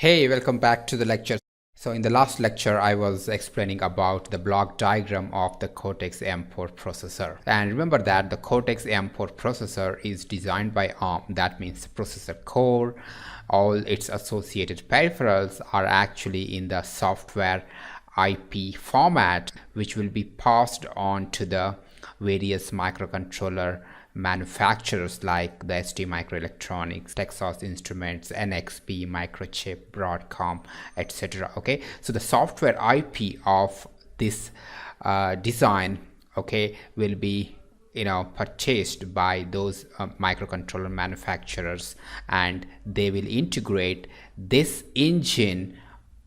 Hey, welcome back to the lecture. So in the last lecture, I was explaining about the block diagram of the Cortex-M4 processor. And remember that the Cortex-M4 processor is designed by ARM. That means the processor core, all its associated peripherals are actually in the software IP format, which will be passed on to the various microcontroller manufacturers like the ST Microelectronics, Texas Instruments, NXP, Microchip, Broadcom, etc. Okay, so the software IP of this design, okay, will be purchased by those microcontroller manufacturers, and they will integrate this engine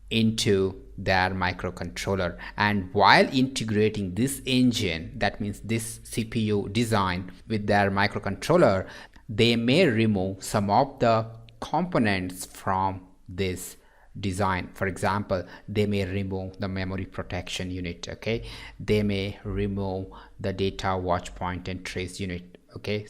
into their microcontroller. And while integrating this engine, that means this CPU design with their microcontroller, they may remove some of the components from this design. For example, they may remove the memory protection unit, okay, they may remove the data watch point and trace unit. Okay,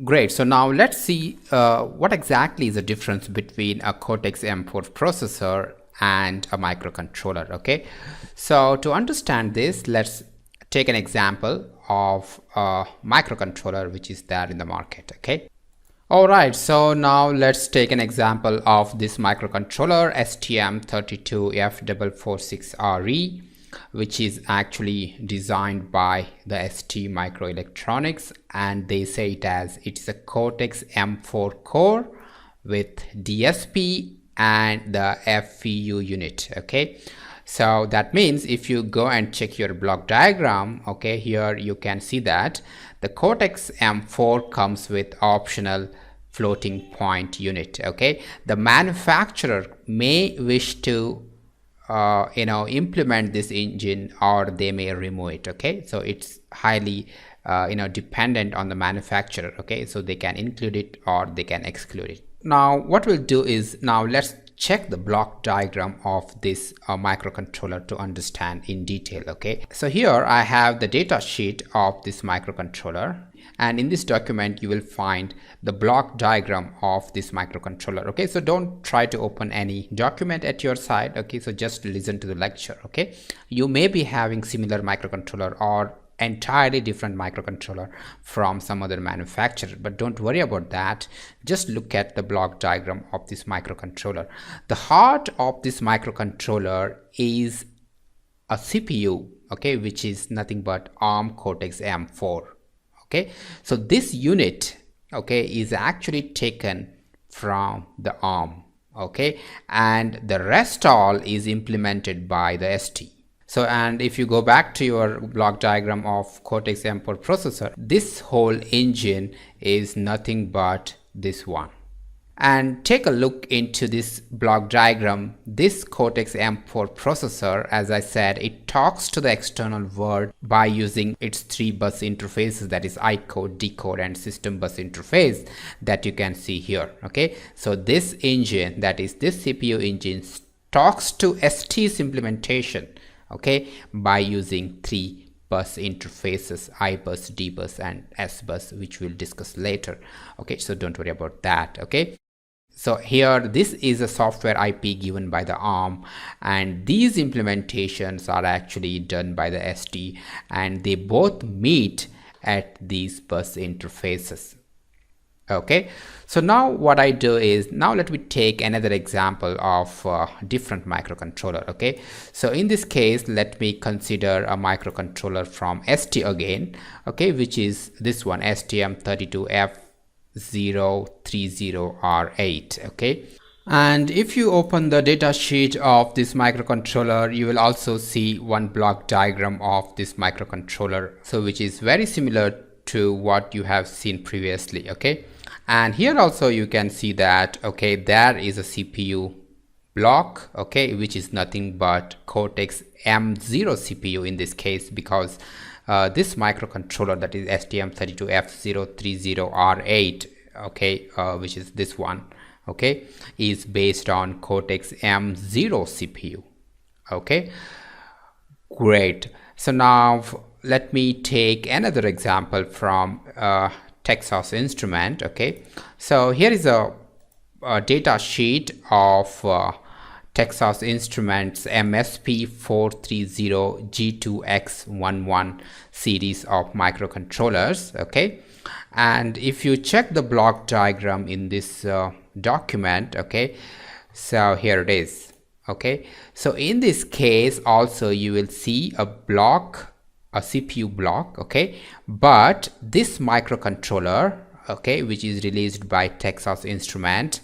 great. So now let's see what exactly is the difference between a Cortex-M4 processor and a microcontroller. Okay, so to understand this, let's take an example of a microcontroller which is there in the market. Okay, all right, so now let's take an example of this microcontroller STM32F446RE, which is actually designed by the ST Microelectronics, and they say it's a Cortex-M4 core with DSP and the FPU unit. Okay, so that means if you go and check your block diagram, okay, here you can see that the Cortex-M4 comes with optional floating point unit. Okay, the manufacturer may wish to implement this engine, or they may remove it. Okay, so it's highly dependent on the manufacturer. Okay, so they can include it or they can exclude it. Now what we'll do is, now let's check the block diagram of this microcontroller to understand in detail. Okay, so here I have the data sheet of this microcontroller, and in this document you will find the block diagram of this microcontroller. Okay, so don't try to open any document at your side. Okay, so just listen to the lecture. Okay, you may be having similar microcontroller or entirely different microcontroller from some other manufacturer, but don't worry about that. Just look at the block diagram of this microcontroller. The heart of this microcontroller is a CPU, okay, which is nothing but ARM Cortex-M4. Okay, so this unit, okay, is actually taken from the ARM. Okay, and the rest all is implemented by the ST. So, and if you go back to your block diagram of Cortex-M4 processor, this whole engine is nothing but this one. And take a look into this block diagram. This Cortex-M4 processor, as I said, it talks to the external world by using its 3 bus interfaces, that is I-code, decode and system bus interface that you can see here. Okay, so this engine, that is this CPU engine, talks to ST's implementation, okay, by using 3 bus interfaces, I bus, D bus and S bus, which we'll discuss later. Okay, so don't worry about that. Okay, so here this is a software IP given by the ARM, and these implementations are actually done by the ST, and they both meet at these bus interfaces. Okay, so now what I do is, now let me take another example of different microcontroller. Okay, so in this case let me consider a microcontroller from ST again, okay, which is this one, STM32F030R8. okay, and if you open the data sheet of this microcontroller, you will also see one block diagram of this microcontroller, so which is very similar to what you have seen previously. Okay, and here also you can see that, okay, there is a CPU block, okay, which is nothing but Cortex-M0 CPU in this case, because this microcontroller, that is STM32F030R8, okay, which is this one, okay, is based on Cortex-M0 CPU. Okay, great. So now let me take another example from Texas Instrument. Okay, so here is a data sheet of Texas Instruments MSP430 G2X11 series of microcontrollers. Okay, and if you check the block diagram in this document, okay, so here it is. Okay, so in this case also you will see a block, a CPU block. Okay, but this microcontroller, okay, which is released by Texas Instrument,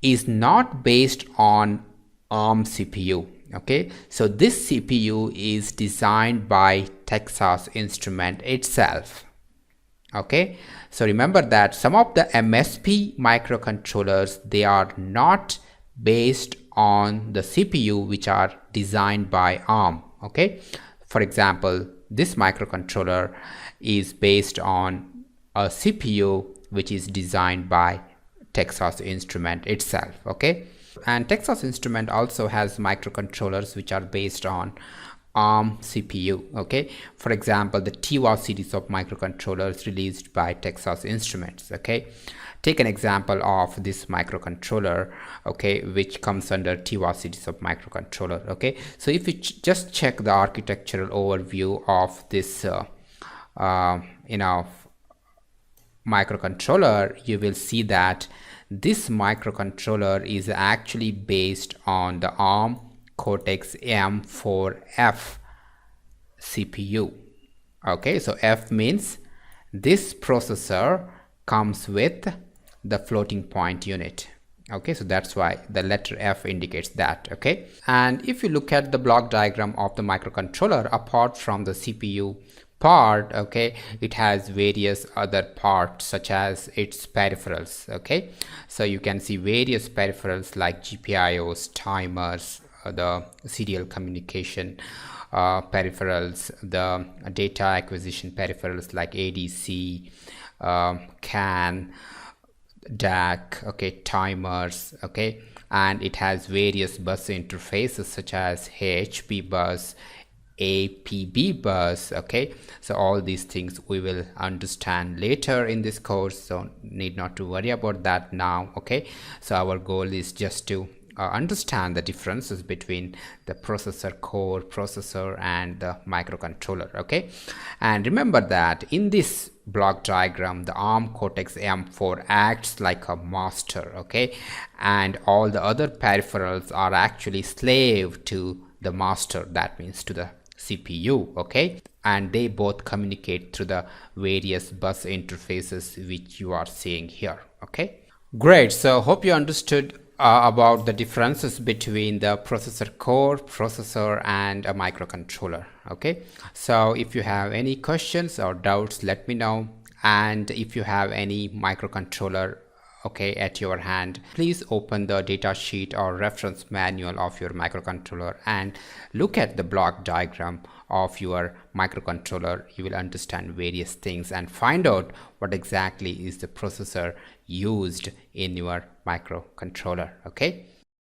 is not based on ARM CPU. Okay, so this CPU is designed by Texas Instrument itself. Okay, so remember that some of the MSP microcontrollers, they are not based on the CPU which are designed by ARM. Okay, for example, this microcontroller is based on a CPU which is designed by Texas Instrument itself. Okay, and Texas Instrument also has microcontrollers which are based on ARM CPU. Okay, for example, the TIWA series of microcontrollers released by Texas Instruments. Okay, take an example of this microcontroller, okay, which comes under TIWA series of microcontroller. Okay, so if you just check the architectural overview of this microcontroller, you will see that this microcontroller is actually based on the ARM Cortex M4F CPU. Okay, so F means this processor comes with the floating point unit. Okay, so that's why the letter F indicates that. Okay, and if you look at the block diagram of the microcontroller, apart from the CPU part, okay, it has various other parts such as its peripherals. Okay, so you can see various peripherals like GPIOs, timers, the serial communication peripherals, the data acquisition peripherals like ADC, CAN, DAC, okay, timers. Okay, and it has various bus interfaces such as HP bus, APB bus. Okay, so all these things we will understand later in this course, so need not to worry about that now. Okay, so our goal is just to understand the differences between the processor core, processor, and the microcontroller. Okay, and remember that in this block diagram, the ARM Cortex M4 acts like a master. Okay, and all the other peripherals are actually slave to the master, that means to the CPU. Okay, and they both communicate through the various bus interfaces which you are seeing here. Okay, great. So hope you understood about the differences between the processor core, processor, and a microcontroller. Okay, so if you have any questions or doubts, let me know. And if you have any microcontroller, okay, at your hand, please open the data sheet or reference manual of your microcontroller and look at the block diagram of your microcontroller. You will understand various things and find out what exactly is the processor used in your microcontroller. Okay.